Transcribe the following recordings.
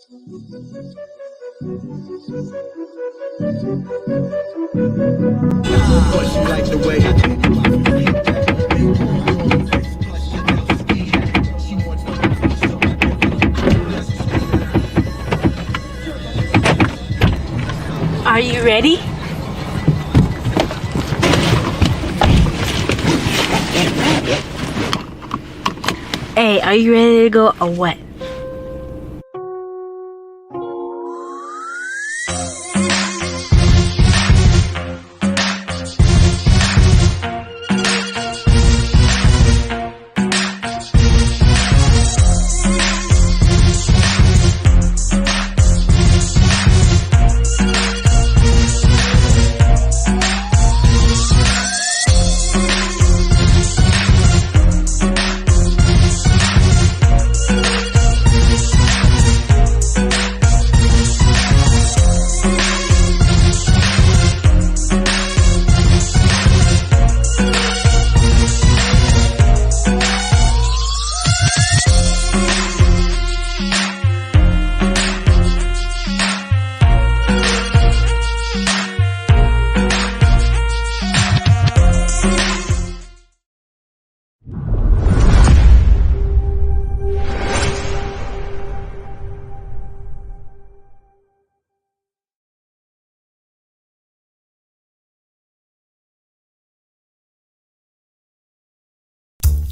Plus you like the way I think about it. Are you ready? Hey, are you ready to go or what?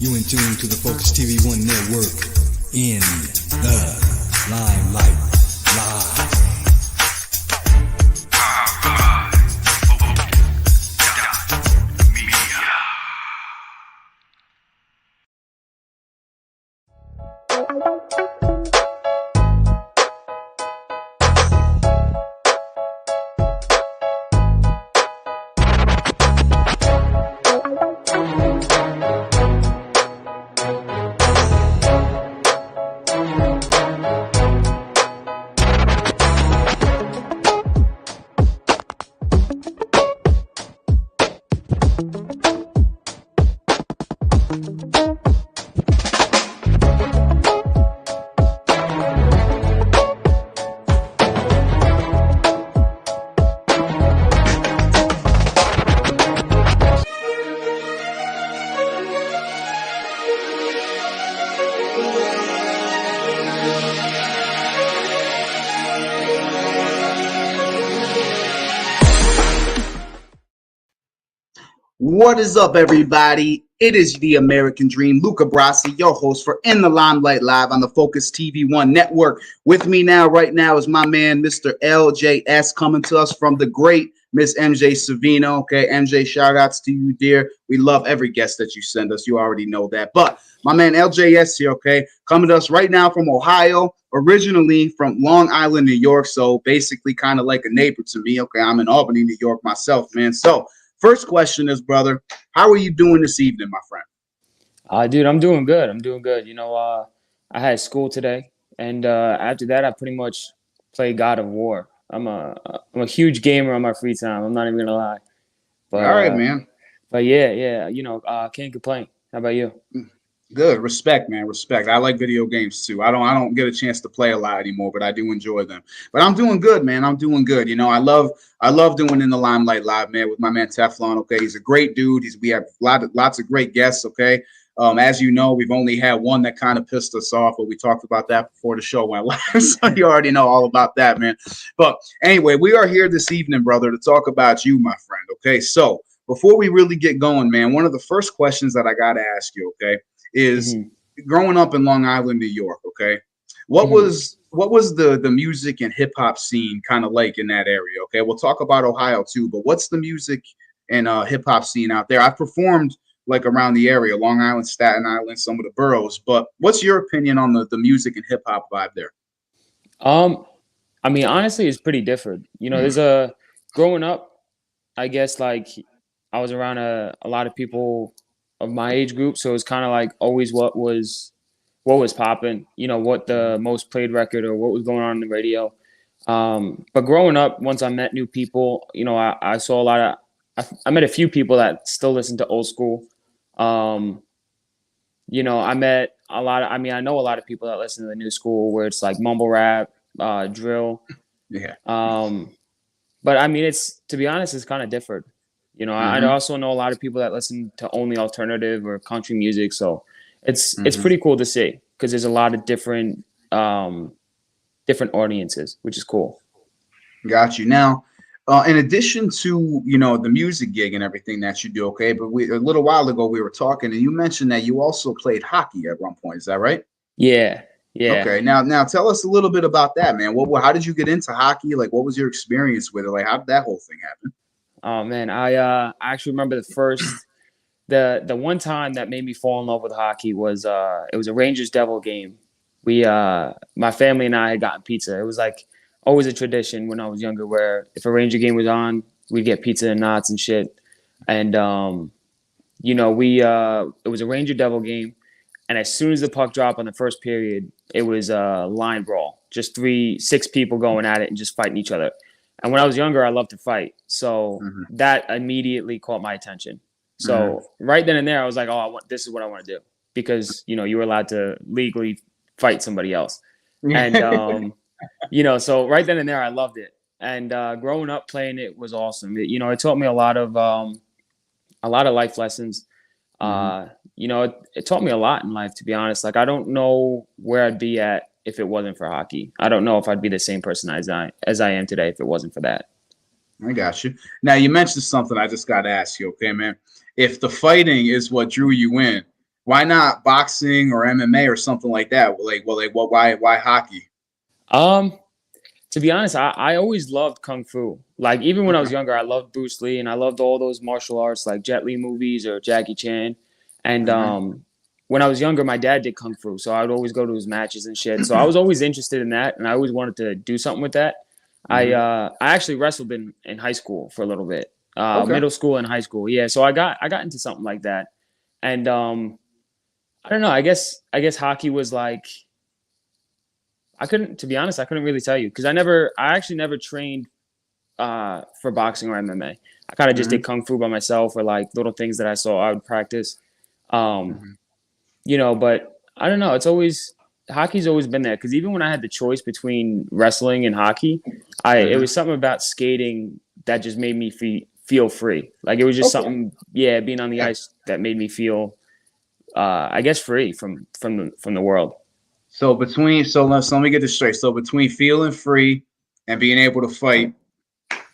You in tune to the Focuz TV1 network in the Limelight Live. What is up, everybody? It is the American Dream, Luca Brassy, your host for In the Limelight Live on the Focuz TV1 network. With me right now is my man, Mr. LJS, coming to us from the great Miss MJ Savino. Okay, MJ, shout outs to you, dear. We love every guest that you send us. You already know that. But my man LJS here, okay, coming to us right now from Ohio, originally from Long Island, New York. So basically kind of like a neighbor to me. Okay, I'm in Albany, New York myself, man. So first question is, brother, how are you doing this evening, my friend? Dude, I'm doing good. I'm doing good. I had school today, and after that, I pretty much played God of War. I'm a huge gamer on my free time. I'm not even gonna lie. But all right, man. But yeah. Can't complain. How about you? Good. Respect, man. Respect. I like video games too. I don't get a chance to play a lot anymore, but I do enjoy them. But I'm doing good, man. I'm doing good. You know, I love doing In the Limelight Live, man, with my man Teflon. Okay, he's a great dude. We have lots of great guests. Okay. As you know, we've only had one that kind of pissed us off, but we talked about that before the show went live. So you already know all about that, man. But anyway, we are here this evening, brother, to talk about you, my friend. Okay. So before we really get going, man, one of the first questions that I got to ask you, okay, is growing up in Long Island, New York, okay, what was the music and hip hop scene kind of like in that area? Okay, we'll talk about Ohio too, but what's the music and hip hop scene out there? I've performed like around the area, Long Island, Staten Island, some of the boroughs, but what's your opinion on the music and hip hop vibe there? I mean, honestly, it's pretty different. You know, there's growing up, I guess, like I was around a lot of people of my age group, so it's kind of like always what was popping, you know, what the most played record or what was going on the radio. But growing up, once I met new people, you know, I saw a lot of, I met a few people that still listen to old school. You know, I met a lot of, I mean, I know a lot of people that listen to the new school where it's like mumble rap, drill. Yeah. But I mean, it's to be honest, it's kind of different. You know, I Hmm. also know a lot of people that listen to only alternative or country music, so it's Hmm. pretty cool to see because there's a lot of different audiences, which is cool. Got you. Now, in addition to the music gig and everything that you do, okay, but a little while ago we were talking, and you mentioned that you also played hockey at one point. Is that right? Yeah, yeah. Okay. Now tell us a little bit about that, man. How did you get into hockey? Like, what was your experience with it? Like, how did that whole thing happen? Oh man, I actually remember the one time that made me fall in love with hockey was it was a Rangers Devil game. We my family and I had gotten pizza. It was like always a tradition when I was younger where if a Ranger game was on, we'd get pizza and knots and shit. And we it was a Ranger Devil game, and as soon as the puck dropped on the first period, it was a line brawl. Just six people going at it and just fighting each other. And when I was younger, I loved to fight. So Hmm. that immediately caught my attention. Hmm. So right then and there, I was like, oh, this is what I want to do because, you were allowed to legally fight somebody else. And, so right then and there, I loved it. And growing up playing it was awesome. It taught me a lot of life lessons. Hmm. It taught me a lot in life, to be honest. Like, I don't know where I'd be at if it wasn't for hockey. I don't know if I'd be the same person as I am today if it wasn't for that. I got you. Now you mentioned something I just got to ask you, okay, man? If the fighting is what drew you in, why not boxing or MMA or something like that? Why hockey? Um, to be honest, I always loved kung fu. Like even when I was Okay. younger, I loved Bruce Lee and I loved all those martial arts like Jet Li movies or Jackie Chan. And Hmm. when I was younger, my dad did kung fu, so I would always go to his matches and shit. So I was always interested in that, and I always wanted to do something with that. Hmm. I actually wrestled in high school for a little bit, Okay. middle school and high school. Yeah, so I got into something like that, and I don't know. I guess hockey was like to be honest, I couldn't really tell you because I actually never trained for boxing or MMA. I kind of just did Hmm. kung fu by myself or like little things that I saw I would practice. Um, Hmm. but I don't know. Hockey's always been there because even when I had the choice between wrestling and hockey, it Hmm. was something about skating that just made me feel free. Like it was just Okay. something, yeah, being on the Yeah. ice that made me feel, I guess, free from the world. So let me get this straight. So between feeling free and being able to fight,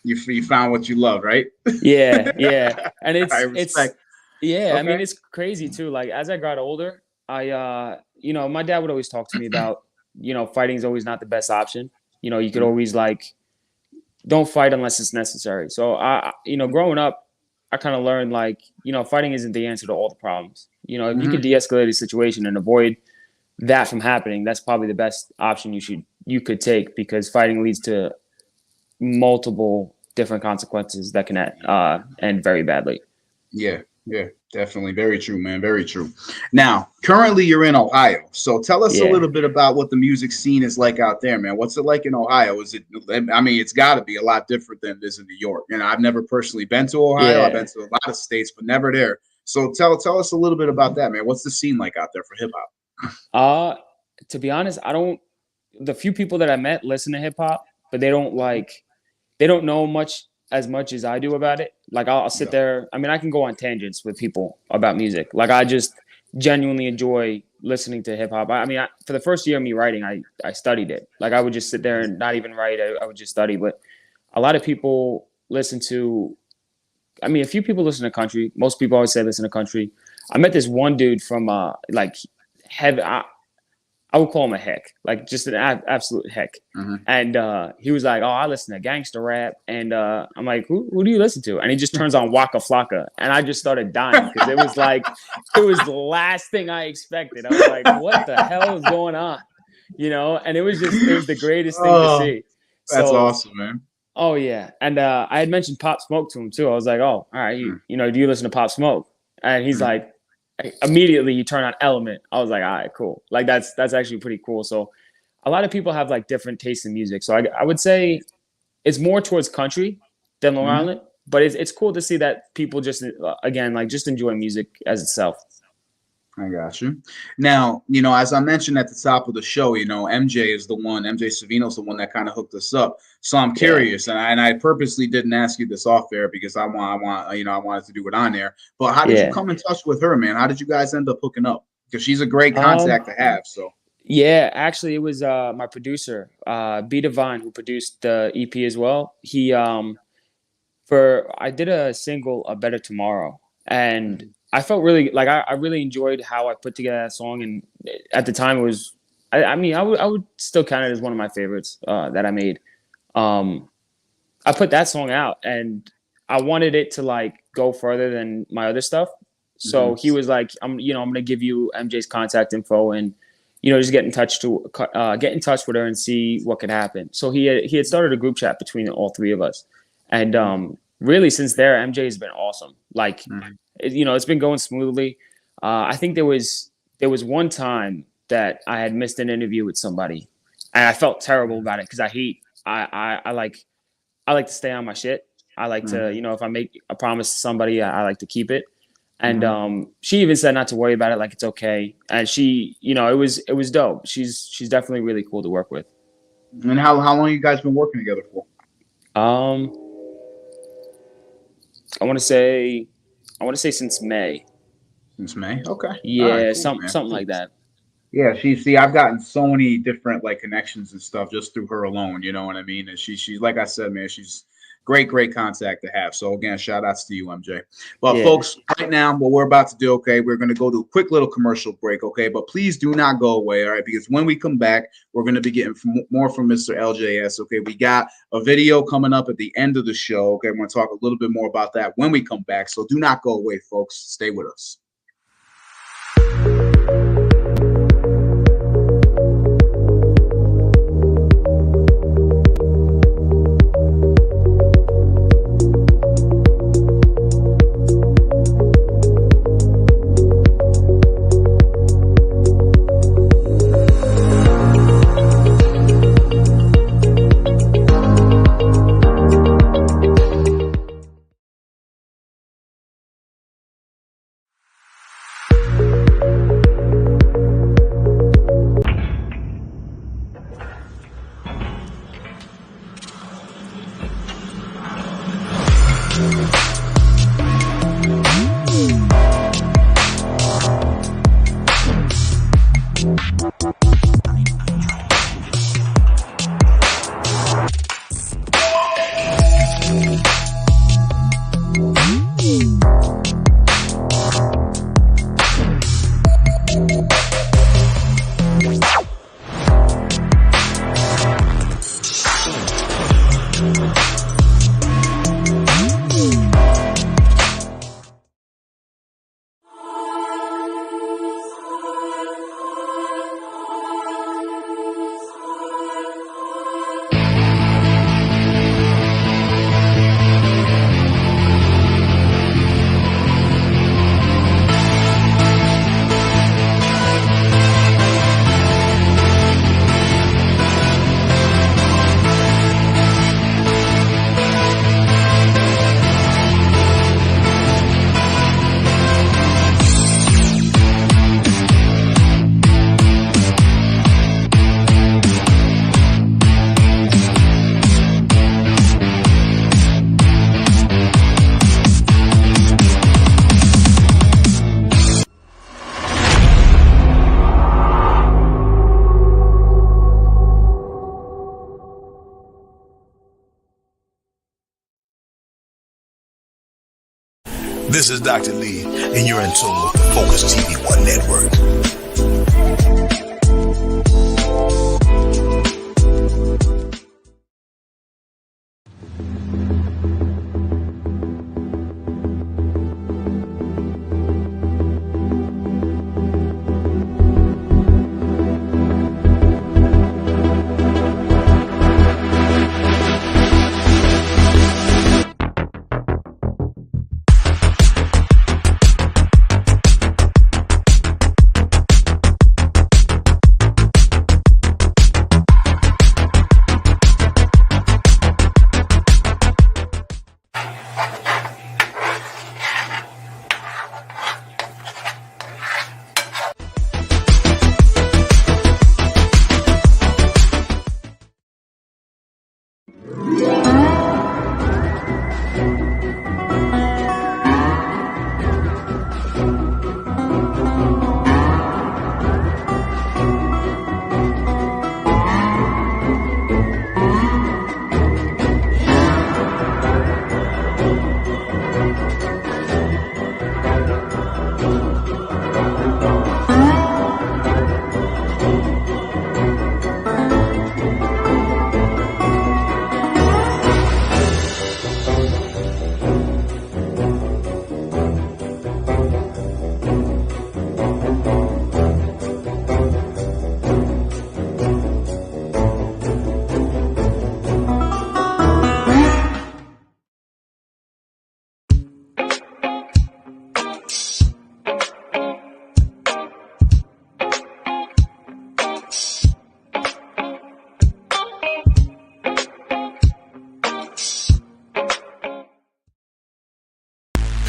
you found what you love, right? Yeah, yeah, and I it's respect. yeah. I mean, Okay. it's crazy too. Like as I got older, my dad would always talk to me about fighting is always not the best option. You could Mhm. always like don't fight unless it's necessary. So growing up, I kind of learned like fighting isn't the answer to all the problems. If you could Mhm. de-escalate a situation and avoid that from happening, that's probably the best option you could take because fighting leads to multiple different consequences that can end very badly. Yeah, yeah, definitely. Very true, man. Very true. Now, currently you're in Ohio. So tell us a Yeah, little bit about what the music scene is like out there, man. What's it like in Ohio? I mean, it's got to be a lot different than it is in New York. I've never personally been to Ohio. I've been yeah. to a lot of states, but never there. So tell us a little bit about that, man. What's the scene like out there for hip hop? Uh, to be honest, I don't. The few people that I met listen to hip hop, but they don't know much as I do about it. Like I'll sit Yeah. there. I mean, I can go on tangents with people about music. Like I just genuinely enjoy listening to hip hop. I mean, for the first year of me writing, I studied it. Like I would just sit there and not even write. I would just study. But a lot of people listen to. I mean, a few people listen to country. Most people always say listen to country. I met this one dude from like heaven. I would call him a heck, like just an absolute heck. Hmm. And he was like, "Oh, I listen to gangster rap," and I'm like, "Who do you listen to?" And he just turns on Waka Flocka, and I just started dying because it was the last thing I expected. I was like, "What the hell is going on?" And it was the greatest thing to Oh, see. that's So, awesome, man. oh yeah, and I had mentioned Pop Smoke to him too. I was like, "Oh, all right, do you listen to Pop Smoke?" And he's Mm-hmm. like, immediately you turn on Element. I was like, all right, cool. Like that's actually pretty cool. So a lot of people have like different tastes in music. So I would say it's more towards country than Long Hmm. Island, but it's cool to see that people just again like just enjoy music as itself. I got you. Now, as I mentioned at the top of the show, MJ Savino's the one that kind of hooked us up. So I'm Yeah. curious, and I purposely didn't ask you this off air because I wanted to do it on air. But how did you Yeah. come in touch with her, man? How did you guys end up hooking up? Because she's a great Um, contact to have. So, yeah, actually it was my producer, B Divine, who produced the EP as well. He for I did a single, A Better Tomorrow, and I felt really like I really enjoyed how I put together that song, and at the time it was I mean I would still count it as one of my favorites that I made. Um, I put that song out, and I wanted it to like go further than my other stuff. So mhm. he was like, I'm gonna give you MJ's contact info, and just get in touch with her and see what could happen. So he had started a group chat between all three of us, and really since there, MJ has been awesome. Like, it's been going smoothly. I think there was one time that I had missed an interview with somebody, and I felt terrible about it because I like to stay on my shit. I like to, if I make a promise to somebody, I like to keep it. And she even said not to worry about it, like it's okay. And she, it was dope. She's definitely really cool to work with. And how long you guys been working together for? Um, I want to say since May. Since May. Okay. All right. Yeah, Cool, man. something Cool. like that. Yeah, I've gotten so many different like connections and stuff just through her alone. You know what I mean? And she's like I said, man, she's great contact to have. So again, shout outs to you, MJ. But Yeah. folks, right now, what we're about to do, okay, we're going to go to a quick little commercial break, okay? But please do not go away, all right? Because when we come back, we're going to be getting more from Mr. LJS, okay? We got a video coming up at the end of the show, okay? We're going to talk a little bit more about that when we come back. So do not go away, folks. Stay with us. This is Dr. Lee, and you're in tune with the Focuz TV 1 network.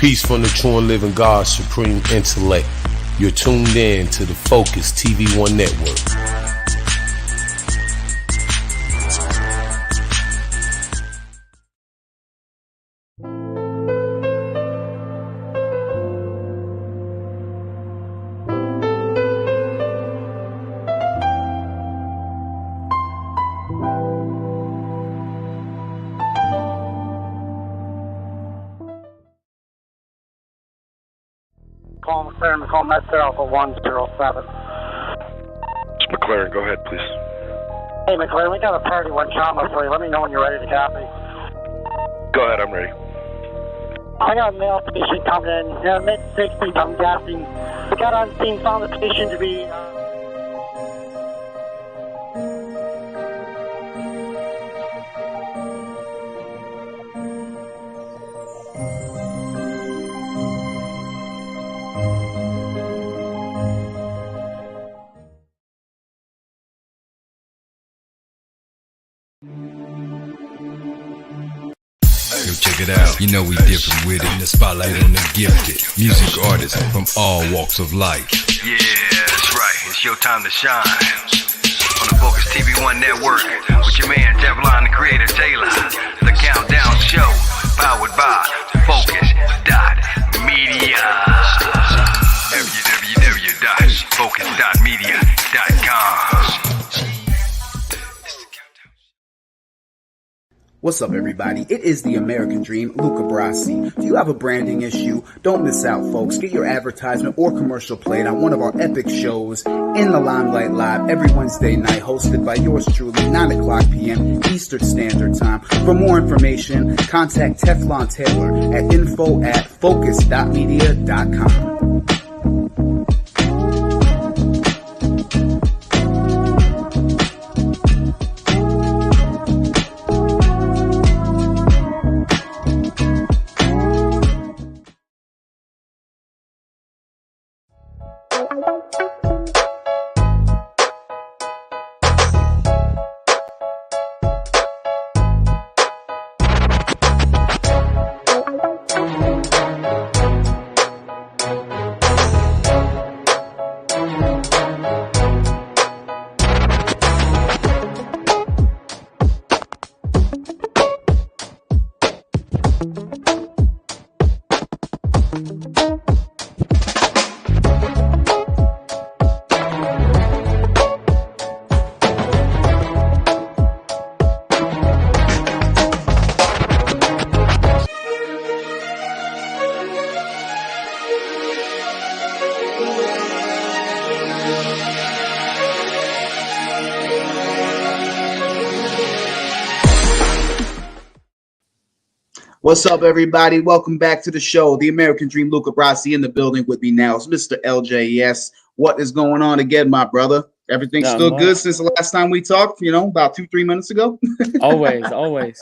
Peace from the true and living God, supreme intellect. You're tuned in to the Focuz TV1 network. Call McLaren, call Master Alpha 107. It's McLaren, go ahead, please. Hey, McLaren, we got a party one comma for you. Let me know when you're ready to copy. Go ahead, I'm ready. I got a male patient coming in, mid-60s, I'm guessing. We got on scene, found the patient to be... Yo, check it out. You know we different with it. In the spotlight on the gifted. Music artists from all walks of life. Yeah, that's right. It's your time to shine. On the Focuz TV1 network. With your man, Teflon, the creator, Taylor. The Countdown Show. Powered by Focuz.media. www.focuz.media.com. What's up, everybody? It is the American Dream, Luca Brassy. Do you have a branding issue? Don't miss out, folks. Get your advertisement or commercial played on one of our epic shows in the Limelight Live every Wednesday night, hosted by yours truly, 9 o'clock p.m. Eastern Standard Time. For more information, contact Teflon Taylor at info@focuz.media.com. What's up, everybody? Welcome back to the show. The American Dream, Luca Brassy in the building with me now. It's Mr. LJS. What is going on again, my brother? Everything's still good since the last time we talked, about 2-3 minutes ago? Always. All right.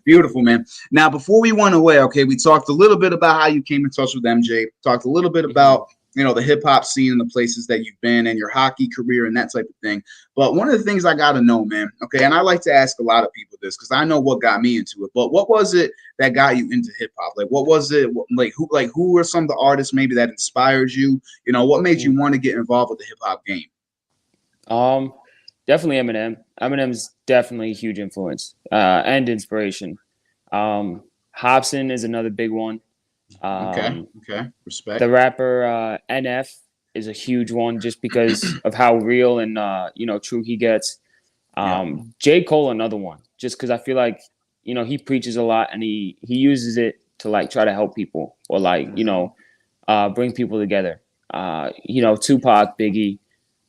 Beautiful, man. Now, before we went away, okay, we talked a little bit about how you came in touch with MJ, talked a little bit about the hip hop scene and the places that you've been and your hockey career and that type of thing. But one of the things I got to know, man, okay, and I like to ask a lot of people this because I know what got me into it, but what was it that got you into hip hop? Like, what was it? Who were some of the artists maybe that inspired you? What made you want to get involved with the hip hop game? Definitely Eminem. Eminem's definitely a huge influence and inspiration. Hobson is another big one. Okay. Respect. The rapper NF is a huge one just because of how real and true he gets. J. Cole, another one, just because I feel like he preaches a lot and he uses it to try to help people or bring people together. Tupac, Biggie,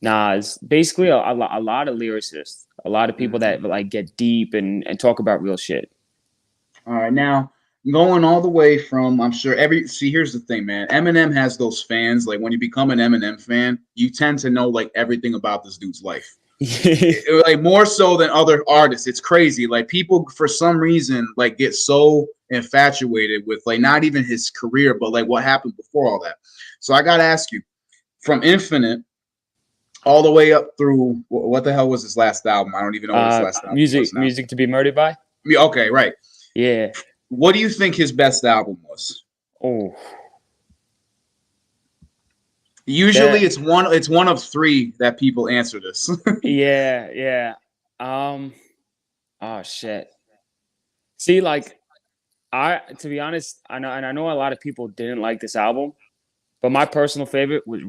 Nas, basically a lot of lyricists, a lot of people that get deep and talk about real shit. All right, now going all the way from, I'm sure here's the thing, man. Eminem has those fans. Like when you become an Eminem fan, you tend to know everything about this dude's life. More so than other artists. It's crazy. People for some reason get so infatuated with not even his career, but what happened before all that. So I gotta ask you, from Infinite all the way up through what the hell was his last album? I don't even know what his last album was now. Music to be Murdered By. Okay, right. Yeah. What do you think his best album was? Oh, Usually that. it's one of three that people answer this. Yeah, yeah. Um. Oh shit. See, like to be honest, I know a lot of people didn't like this album, but my personal favorite was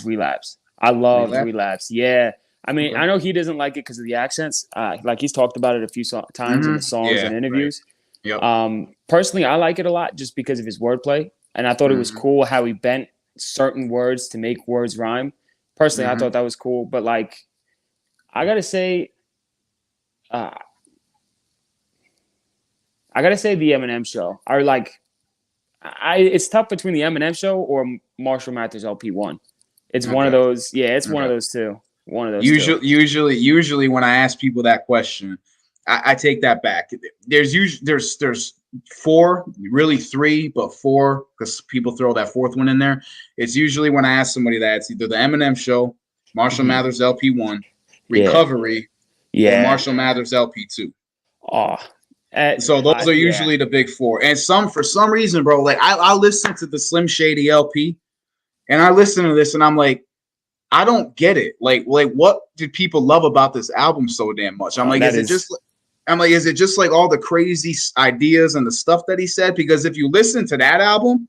Relapse. I loved Relapse. Relapse. Yeah. I mean, Okay. I know he doesn't like it because of the accents. Like he's talked about it a few times in the songs Yeah. and Right. interviews. Yep. Personally, I like it a lot just because of his wordplay, and I thought it was Hmm. cool how he bent certain words to make words rhyme. Personally, I Hmm. thought that was cool. But like, I gotta say, uh, the Eminem show. Are like, it's tough between the Eminem show or Marshall Mathers LP1. It's one of Okay. those. Yeah, it's one of Okay. those two. One of those two. Usually, when I ask people that question, I take that back. There's four, really three, but four because people throw that fourth one in there. It's usually when I ask somebody that it's either the Eminem show, Marshall Mhm. Mathers LP1, Yeah, Recovery, or yeah. Marshall Mathers LP2. Oh, So those are yeah. usually the big four. And for some reason, bro, like I listen to the Slim Shady LP and I listen to this and I'm like, I don't get it. Like what did people love about this album so damn much? I'm like, That is. is it just like all the crazy ideas and the stuff that he said? Because if you listen to that album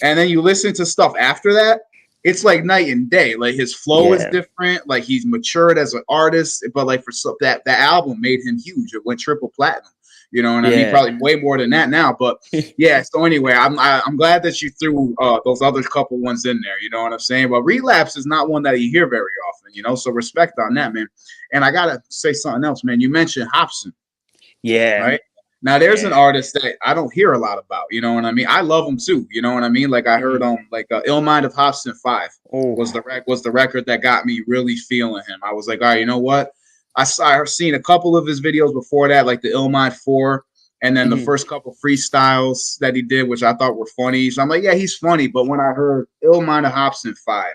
and then you listen to stuff after that, it's like night and day. Like his flow is Yeah, different. Like he's matured as an artist, but like that album made him huge. It went triple platinum. You know what I mean? yeah. Probably way more than that now. But yeah. So anyway, I'm glad that you threw those other couple ones in there. You know what I'm saying? But Relapse is not one that you hear very often. You know, so respect on that, man. And I gotta say something else, man. You mentioned Hobson, Yeah, right? Now there's an yeah. artist that I don't hear a lot about. You know what I mean? I love him too. You know what I mean? Like I heard Mhm. like Ill Mind of Hobson 5 Oh, was the record that got me really feeling him. I was like, all right, you know what? I've seen a couple of his videos before that, like the Ill Mind 4, and then the mhm, first couple freestyles that he did, which I thought were funny. So I'm like, yeah, he's funny. But when I heard Ill Mind of Hobson 5,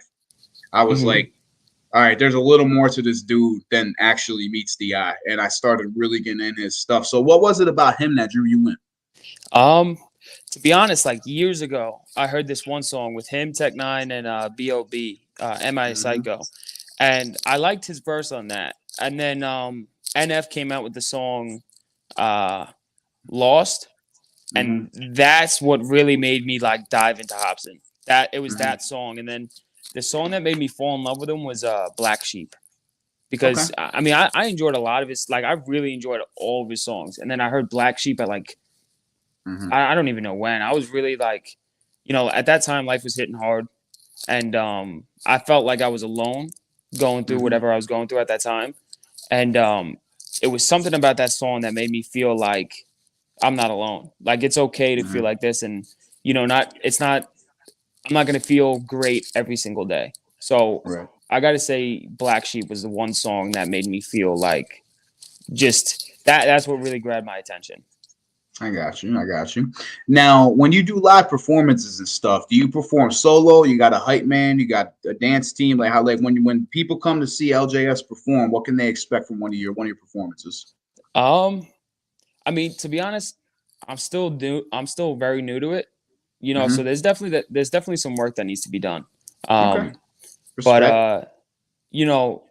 I was mhm. like, all right, there's a little more to this dude than actually meets the eye. And I started really getting in his stuff. So what was it about him that drew you in? Um, to be honest, like years ago, I heard this one song with him, Tech Nine, and B.O.B. M.I. Mm-hmm. Psycho, and I liked his verse on that. And then NF came out with the song uh, "Lost," Mm-hmm. and that's what really made me like dive into Hobson. That it was Mm-hmm. that song, and then the song that made me fall in love with him was "Black Sheep." Okay. Because I mean, I enjoyed a lot of his, like I really enjoyed all of his songs, and then I heard Black Sheep at like Mm-hmm. I don't even know when. I was really like, at that time life was hitting hard, and I felt like I was alone going through Mm-hmm. whatever I was going through at that time, and it was something about that song that made me feel like I'm not alone. Like it's okay to feel Mm-hmm. like this, and not. It's not. I'm not gonna feel great every single day. So Right. I got to say, Black Sheep was the one song that made me feel like just that. That's what really grabbed my attention. I got you. I got you. Now, when you do live performances and stuff, do you perform solo? You got a hype man? You got a dance team? Like how, like when people come to see LJS perform, what can they expect from one of your performances? Um, I mean, to be honest, I'm still new. I'm still very new to it. So Mm-hmm. there's definitely some work that needs to be done. Okay. Um, but Respect. you know,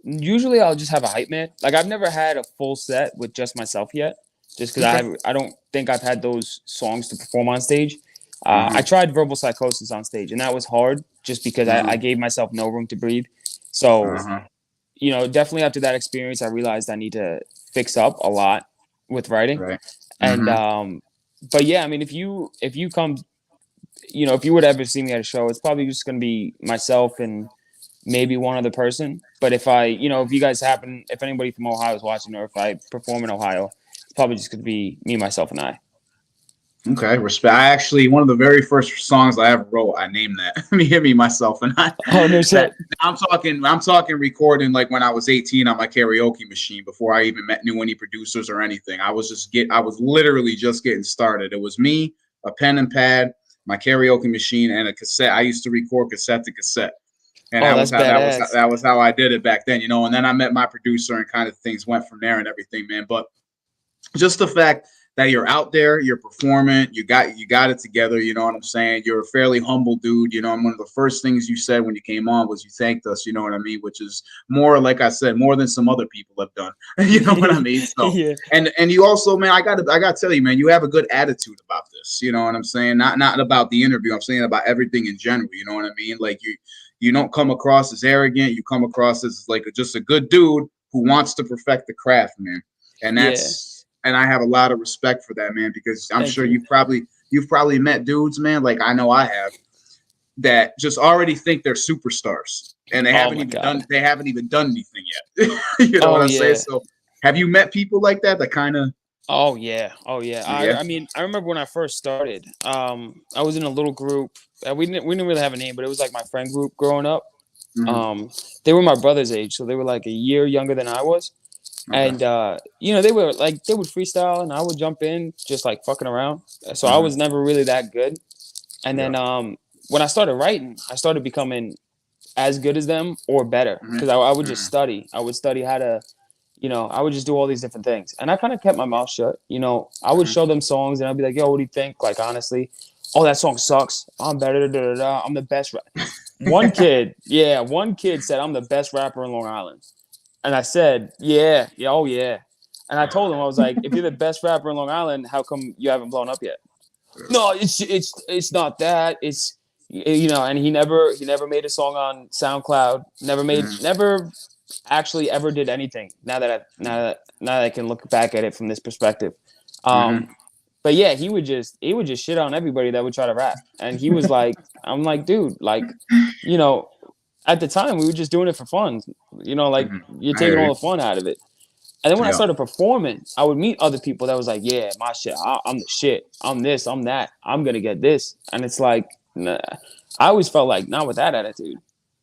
usually I'll just have a hype man. Like I've never had a full set with just myself yet, just because Okay. I don't think I've had those songs to perform on stage. I Mm-hmm. tried Verbal Psychosis on stage, and that was hard just because I Mm-hmm. gave myself no room to breathe. So Uh-huh. definitely after that experience, I realized I need to fix up a lot with writing. Right. And Mm-hmm. but yeah, I mean, if you come, if you would ever see me at a show, it's probably just gonna be myself and maybe one other person. But if you guys if anybody from Ohio is watching, or if I perform in Ohio, it's probably just gonna be me, myself, and I. Okay, respect. I actually one of the very first songs I ever wrote, I named that. Me, myself, and I. Oh no That shit. I'm talking recording like when I was 18 on my karaoke machine before I even knew any producers or anything. I was literally just getting started. It was me, a pen and pad, my karaoke machine, and a cassette. I used to record cassette to cassette. And Oh, that's badass. that was how I did it back then, And then I met my producer, and kind of things went from there and everything, man. But just the fact that you're out there, you're performing, you got it together. You know what I'm saying? You're a fairly humble dude. You know, and one of the first things you said when you came on was you thanked us. You know what I mean? Which is more, like I said, more than some other people have done. You know what I mean? So, Yeah. and you also, man, I gotta tell you, man, you have a good attitude about this. You know what I'm saying? Not about the interview. I'm saying about everything in general. You know what I mean? Like you don't come across as arrogant. You come across as like just a good dude who wants to perfect the craft, man. And that's. And I have a lot of respect for that, man, because I'm sure you've probably met dudes, man, like I know I have, that just already think they're superstars and they haven't even done anything yet. You know what I'm saying? So have you met people like that kind of? Oh yeah. I mean, I remember when I first started, I was in a little group. We didn't really have a name, but it was like my friend group growing up. Mm-hmm. They were my brother's age, so they were like a year younger than I was. Okay. And they would freestyle and I would jump in just like fucking around. So I was never really that good. And then when I started writing, I started becoming as good as them or better because I would just study. I would study how to, I would just do all these different things. And I kind of kept my mouth shut. I would show them songs and I'd be like, yo, what do you think? Like, honestly, oh, that song sucks. I'm better. I'm the best. One kid said I'm the best rapper in Long Island. And I said, yeah, And I told him, I was like, if you're the best rapper in Long Island, how come you haven't blown up yet? No, it's not that. It's, and he never made a song on SoundCloud. Never actually ever did anything. Now that I can look back at it from this perspective. But yeah, he would just shit on everybody that would try to rap. And he was like, I'm like, dude, like, at the time, we were just doing it for fun. You're taking all the fun out of it. And then when I started performing, I would meet other people that was like, yeah, my shit, I'm the shit. I'm this, I'm that. I'm going to get this. And it's like, nah. I always felt like, not with that attitude.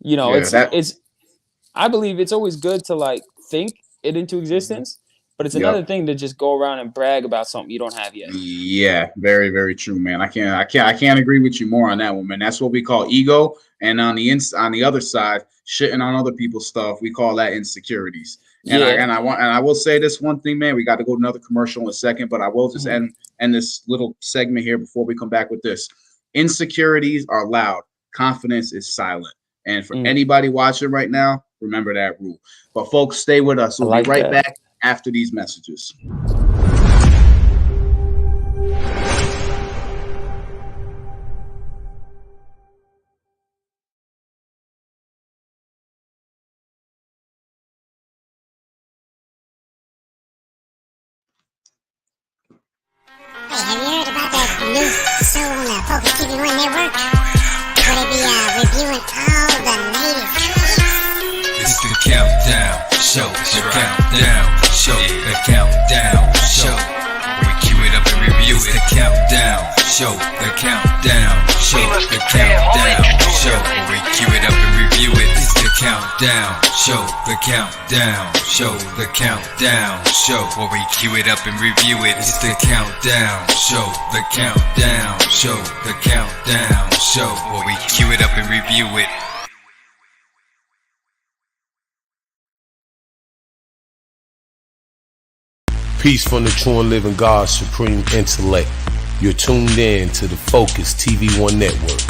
I believe it's always good to like think it into existence. But it's another thing to just go around and brag about something you don't have yet. Yeah, very, very true, man. I can't agree with you more on that one, man. That's what we call ego. And on the other side, shitting on other people's stuff, we call that insecurities. And I will say this one thing, man. We got to go to another commercial in a second, but I will just end this little segment here before we come back with this. Insecurities are loud. Confidence is silent. And for anybody watching right now, remember that rule. But folks, stay with us. We'll be right back after these messages. Hey, have you heard about that new show on the Focuz TV One Network? Where they be reviewing all the latest. It's the countdown show. The countdown show. The countdown show. We cue it up and review it. The countdown show. The countdown show. The countdown show. We cue it up and review it. It's the countdown show. The countdown show. The countdown show. Where we cue it up and review it. It's the countdown show. The countdown show. The countdown show. Where we cue it up and review it. Peace from the true and living God, supreme intellect. You're tuned in to the Focuz TV One Network.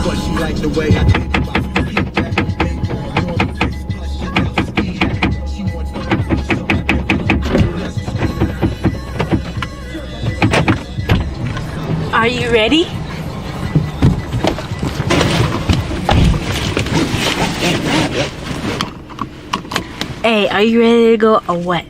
But she like the way I think about it. Are you ready? Hey, are you ready to go or what?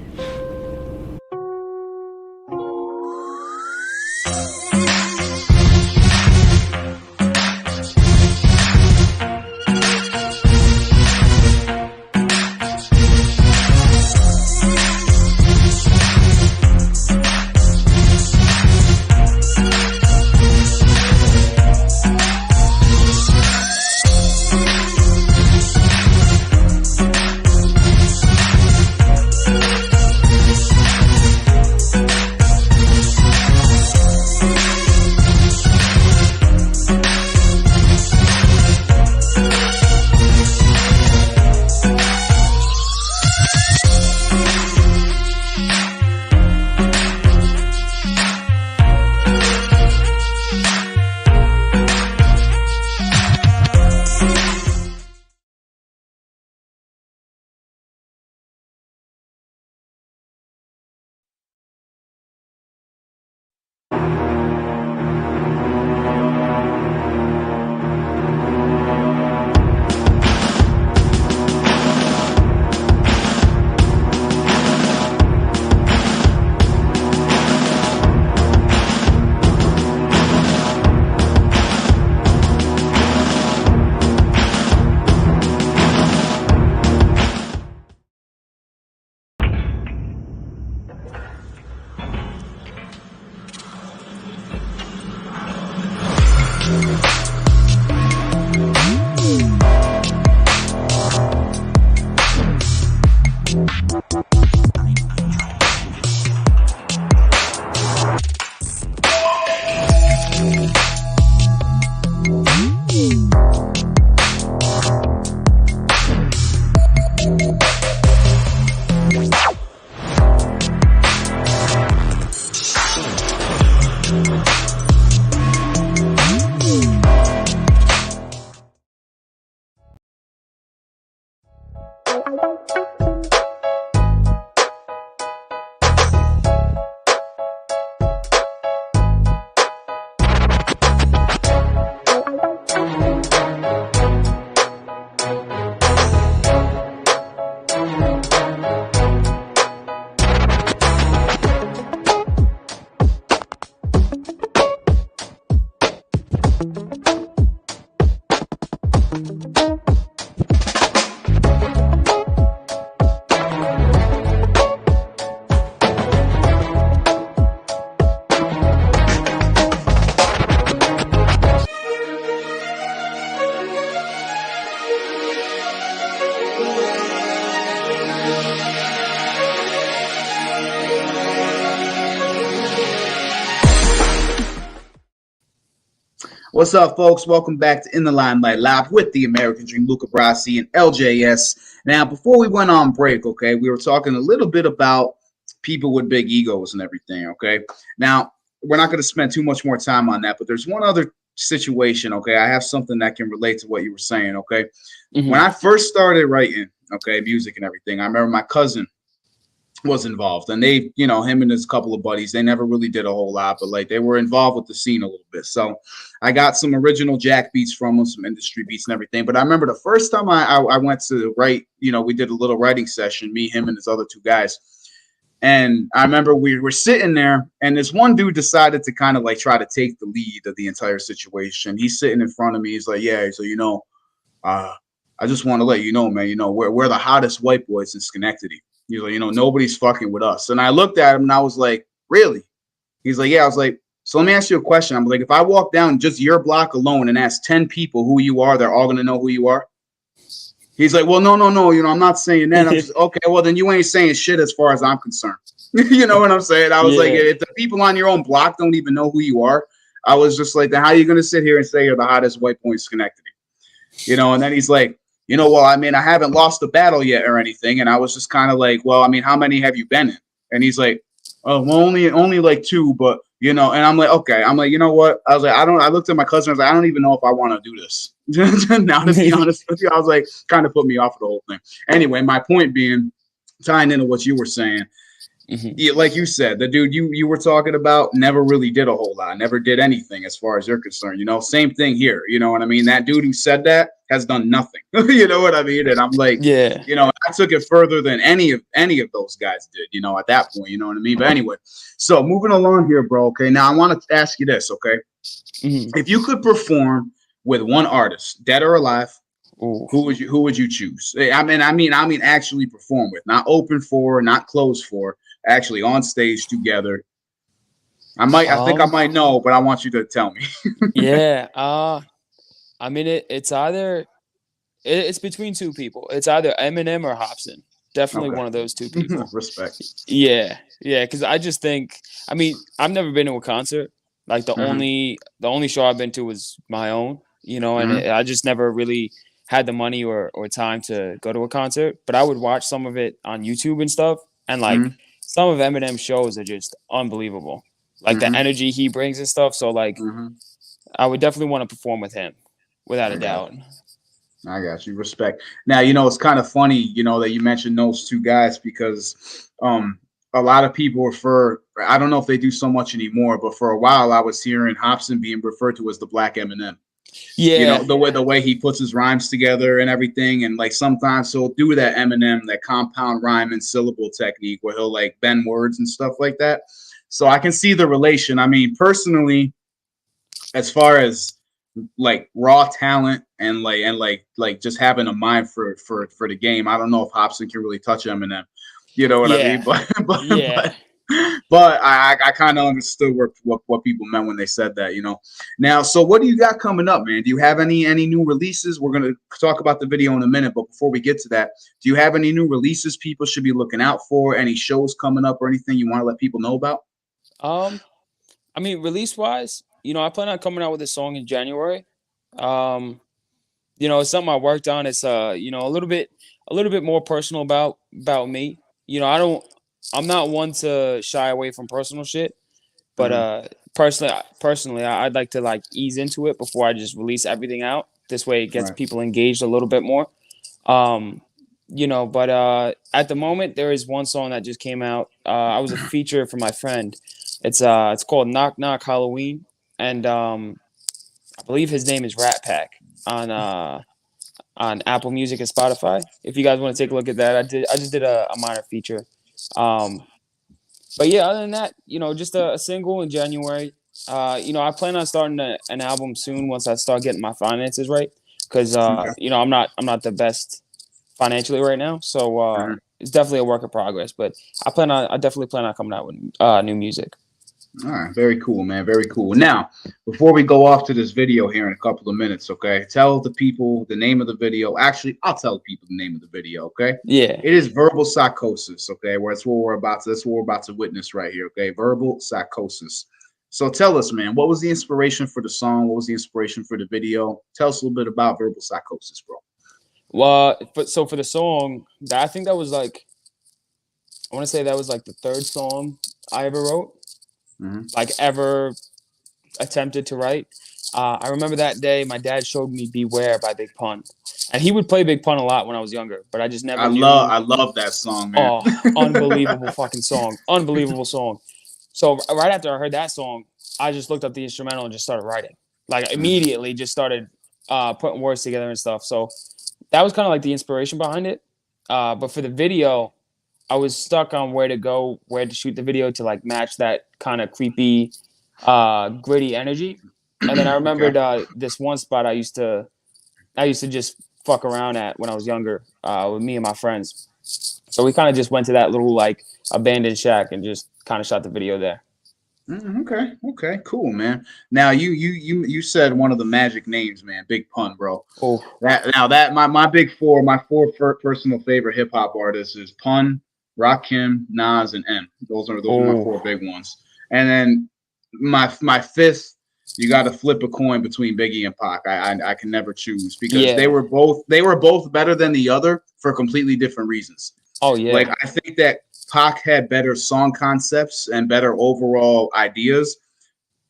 What's up, folks? Welcome back to In the Limelight Live with the American Dream, Luca Brassy and LJS. Now, before we went on break, okay, we were talking a little bit about people with big egos and everything, okay? Now, we're not going to spend too much more time on that, but there's one other situation, okay? I have something that can relate to what you were saying, okay? Mm-hmm. When I first started writing, okay, music and everything, I remember my cousin was involved, and they, you know, him and his couple of buddies, they never really did a whole lot, but like they were involved with the scene a little bit. So I got some original jack beats from them, some industry beats and everything. But I remember the first time I went to write, you know, we did a little writing session, me, him, and his other two guys. And I remember we were sitting there, and this one dude decided to kind of like try to take the lead of the entire situation. He's sitting in front of me. He's like, yeah, so, you know, I just want to let you know, man, you know, we're the hottest white boys in Schenectady. He's like, you know, nobody's fucking with us. And I looked at him and I was like, really? He's like, yeah. I was like, so let me ask you a question. I'm like, if I walk down just your block alone and ask 10 people who you are, they're all going to know who you are? He's like, well, no. You know, I'm not saying that. I'm just, okay, well, then you ain't saying shit as far as I'm concerned. You know what I'm saying? I was like, if the people on your own block don't even know who you are, I was just like, then how are you going to sit here and say you're the hottest white boy in Schenectady? You know, and then he's like, you know, well, I mean, I haven't lost a battle yet or anything. And I was just kind of like, well, I mean, how many have you been in? And he's like, oh, well, only like 2, but, you know, and I'm like, okay. I'm like, you know what? I was like, I looked at my cousin. I was like, I don't even know if I want to do this. Now, to be honest with you, I was like, kind of put me off of the whole thing. Anyway, my point being, tying into what you were saying, yeah, like you said, the dude you were talking about never really did a whole lot, never did anything as far as you're concerned. You know, same thing here. You know what I mean? That dude who said that has done nothing. You know what I mean? And I'm like, yeah, you know, I took it further than any of those guys did. You know, at that point, you know what I mean? But anyway, so moving along here, bro. Okay, now I want to ask you this. Okay, if you could perform with one artist, dead or alive, who would you choose? I mean, actually perform with, not open for, not close for. Actually on stage together. I think I might know, but I want you to tell me. Yeah. I mean, it's either it's between 2 people. It's either Eminem or Hopsin. Definitely one of those 2 people. Respect. Yeah, because I just think, I mean, I've never been to a concert. Like the only show I've been to was my own, you know, and I just never really had the money or time to go to a concert. But I would watch some of it on YouTube and stuff, and like. Some of Eminem's shows are just unbelievable, like the energy he brings and stuff. So like, I would definitely want to perform with him, without a doubt. I got you. Respect. Now, you know, it's kind of funny, you know, that you mentioned those 2 guys because a lot of people refer, I don't know if they do so much anymore, but for a while I was hearing Hopsin being referred to as the Black Eminem. Yeah, you know, the way he puts his rhymes together and everything, and like sometimes he'll do that Eminem, that compound rhyme and syllable technique where he'll like bend words and stuff like that. So I can see the relation. I mean, personally, as far as like raw talent and like just having a mind for the game, I don't know if Hopsin can really touch Eminem. You know what I mean? But I kind of understood what people meant when they said that, you know. Now, so what do you got coming up, man? Do you have any new releases? We're going to talk about the video in a minute, but before we get to that, do you have any new releases people should be looking out for? Any shows coming up or anything you want to let people know about? I mean, release-wise, you know, I plan on coming out with a song in January. You know, it's something I worked on. It's you know, a little bit more personal about me. You know, I'm not one to shy away from personal shit, but personally, I'd like to like ease into it before I just release everything out. This way, it gets people engaged a little bit more. But at the moment there is one song that just came out. I was a feature for my friend. It's called Knock Knock Halloween, and I believe his name is Rat Pack on Apple Music and Spotify. If you guys want to take a look at that, I just did a minor feature. But yeah, other than that, just a single in January. I plan on starting an album soon once I start getting my finances right, because I'm not the best financially right now, so it's definitely a work in progress. But I definitely plan on coming out with new music. All right, very cool, man. Very cool. Now, before we go off to this video here in a couple of minutes, okay? Tell the people the name of the video. Actually, I'll tell people the name of the video, okay? Yeah. It is Verbal Psychosis, okay? That's what we're about to witness right here, okay? Verbal Psychosis. So tell us, man, what was the inspiration for the song? What was the inspiration for the video? Tell us a little bit about Verbal Psychosis, bro. Well, for the song, I think that was like, I want to say that was like the third song I ever wrote. Like ever attempted to write. I remember that day my dad showed me Beware by Big Pun, and he would play Big Pun a lot when I was younger, but I just never knew. I love that song, man. Oh, unbelievable fucking song. Unbelievable song. So right after I heard that song, I just looked up the instrumental and just started writing. Like immediately just started putting words together and stuff. So that was kind of like the inspiration behind it. But for the video, I was stuck on where to shoot the video to like match that kind of creepy, gritty energy. And then I remembered this one spot I used to just fuck around at when I was younger with me and my friends. So we kind of just went to that little like abandoned shack and just kind of shot the video there. Okay, cool, man. Now you said one of the magic names, man, Big Pun, bro. Oh, my big four, my four personal favorite hip hop artists is Pun, Rakim, Nas, and M. Those are my four big ones. And then my fifth, you got to flip a coin between Biggie and Pac. I can never choose because they were both better than the other for completely different reasons. Oh yeah, like I think that Pac had better song concepts and better overall ideas,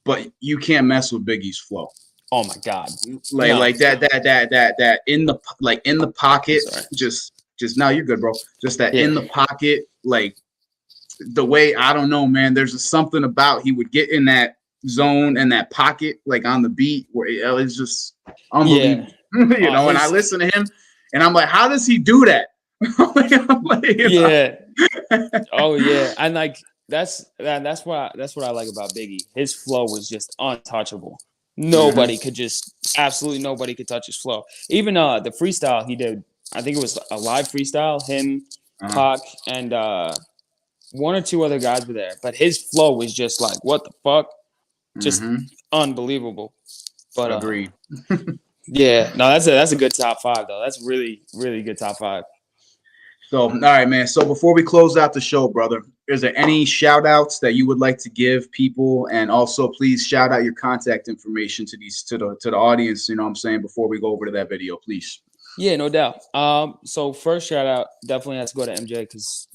but you can't mess with Biggie's flow. Oh my god, like that in the pocket, just no, you're good, bro. Just that in the pocket, like the way, I don't know, man. There's just something about he would get in that zone and that pocket, like on the beat, where it's just unbelievable. Yeah. And I listen to him, and I'm like, how does he do that? Oh yeah, and like that's what I like about Biggie. His flow was just untouchable. Absolutely nobody could touch his flow. Even the freestyle he did, I think it was a live freestyle. Him, Pac, and one or two other guys were there, but his flow was just like, what the fuck, just unbelievable. But agreed. Yeah, no, that's a good top five though. That's really really good top five. So, all right, man. So before we close out the show, brother, is there any shout outs that you would like to give people? And also please shout out your contact information to the audience, you know what I'm saying, before we go over to that video, please. Yeah, no doubt. So first shout out definitely has to go to MJ, because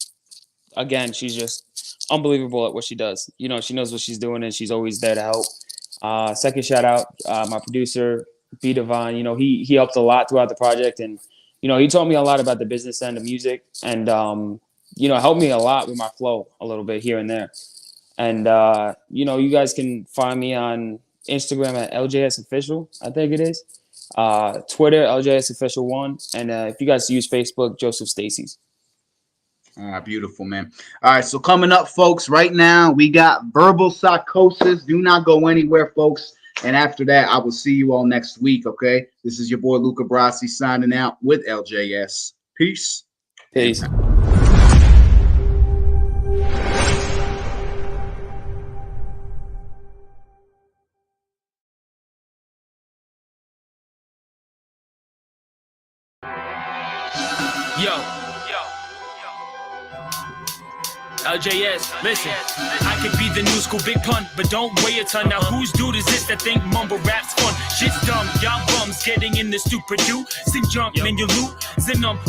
again, she's just unbelievable at what she does. She knows what she's doing and she's always there to help. Second shout out, my producer, B Divine. He helped a lot throughout the project, and he taught me a lot about the business end of music, and helped me a lot with my flow a little bit here and there. And you guys can find me on Instagram at LJS Official, I think it is. Twitter, LJS Official 1, and if you guys use Facebook, Joseph Stacy's. Beautiful, man. All right, so coming up, folks, right now we got Verbal Psychosis. Do not go anywhere, folks. And after that, I will see you all next week, okay? This is your boy Luca Brassy signing out with LJS. Peace. Peace. Yo. LJS, listen, I could be the new school Big Pun, but don't weigh a ton. Now whose dude is this that think mumble rap's fun? Shit's dumb, y'all bums getting in the stupid do. Sing junk, then you loot,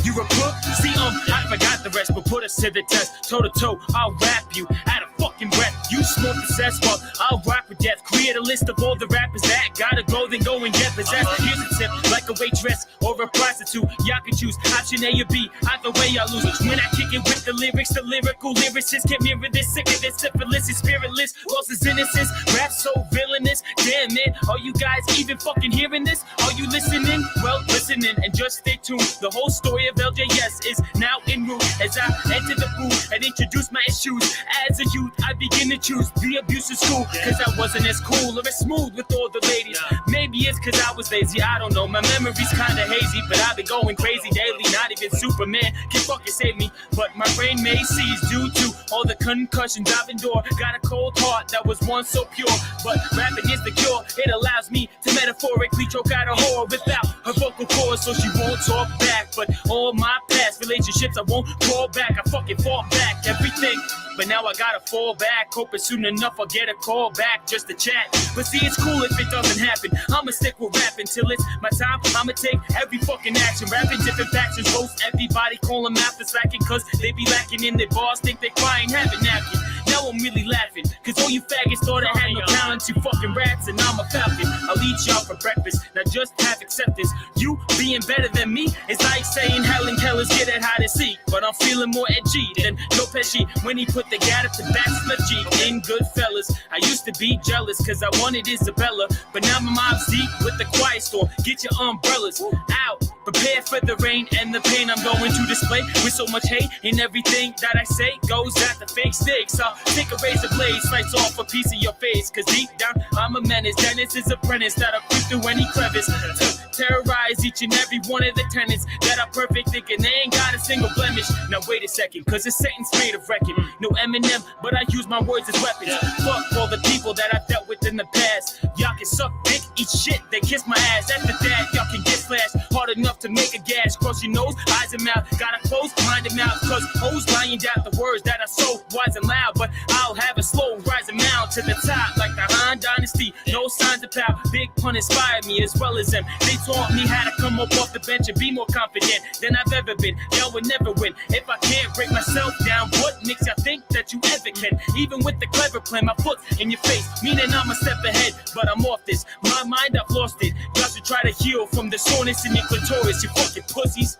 you're a crook. See, I forgot the rest, but put us to the test. Toe to toe, I'll rap you out of fucking breath. You smoke the cess, well, I'll rock with death. Create a list of all the rappers that gotta go, then go and get possessed. Here's a tip, like a waitress or a prostitute, y'all can choose option A or B. Either way, I lose. When I kick it with the lyrics, the lyrical lyricist can't mirror this, sick of this, syphilis is spiritless, lost his innocence, rap so villainous. Damn it, are you guys even fucking hearing this? Are you listening? Well, listening and just stay tuned. The whole story of LJS is now en route as I enter the booth and introduce my issues. As a youth, I begin to choose the abusive school, cause I wasn't as cool or as smooth with all the ladies. Maybe it's cause I was lazy, I don't know. My memory's kinda hazy, but I've been going crazy daily. Not even Superman can fucking save me, but my brain may seize due to all the concussions I've endured. Got a cold heart that was once so pure, but rapping is the cure. It allows me to metaphorically choke out a whore without her vocal cords, so she won't talk back. But all my past relationships, I won't call back. I fucking fall back everything, but now I gotta fall back. Hoping soon enough I'll get a call back just to chat. But see, it's cool if it doesn't happen. I'ma stick with rapping till it's my time. I'ma take every fucking action. Rapping different factions, roast everybody, call them out for slacking, cause they be lacking in their bars, think they crying, having napkin. Now I'm really laughing, cause all you faggots thought I had no talent. You fucking rats, and I'm a falcon. I'll eat y'all for breakfast, now just have acceptance. You being better than me is like saying Helen Keller's get at hide and seek. But I'm feeling more edgy than Joe Pesci when he put the gat up to backsmith G in Goodfellas. I used to be jealous cause I wanted Isabella, but now my mom's deep with the quiet storm. Get your umbrellas out, prepare for the rain and the pain I'm going to display. With so much hate and everything that I say goes at the fake stakes. I'll take a razor blade, slice off a piece of your face, cause deep down I'm a menace. Dennis's apprentice that'll creep through any crevice to terrorize each and every one of the tenants that are perfect, thinking they ain't got a single blemish. Now wait a second, cause it's sentence made of reckon. No Eminem, but I use my words as weapons. Fuck all the people that I've dealt with in the past. Y'all can suck dick, eat shit, they kiss my ass. After that, y'all can get slashed hard enough to make a gash. Cross your nose, eyes and mouth, gotta close, mind and mouth, cause hoes lying down the words that are so wise and loud. But I'll have a slow rising mound to the top like the Han Dynasty. No signs of power, Big Pun inspired me as well as them. They taught me how to come up off the bench and be more confident than I've ever been. Y'all would never win if I can't break myself down. What makes y'all think that you ever can? Even with the clever plan, my foot in your face, meaning I'm a step ahead, but I'm off this. My mind, I've lost it. Y'all should try to heal from the soreness in your clitoris, you fucking pussies.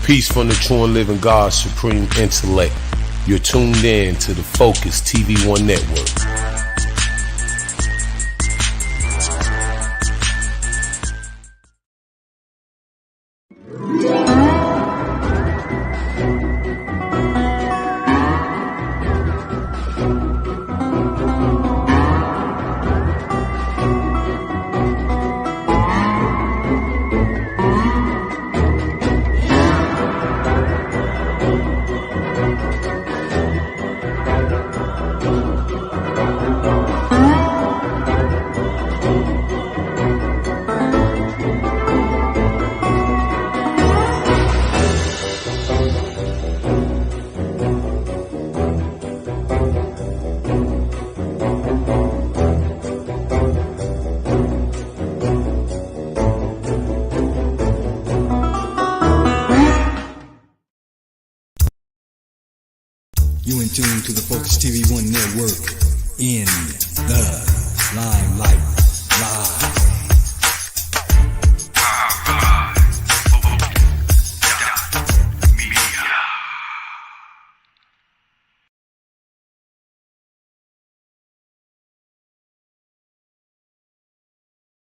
Peace from the true and living God, supreme intellect. You're tuned in to the Focuz TV1 network. You in tune to the Focuz TV1 network in the Limelight Live.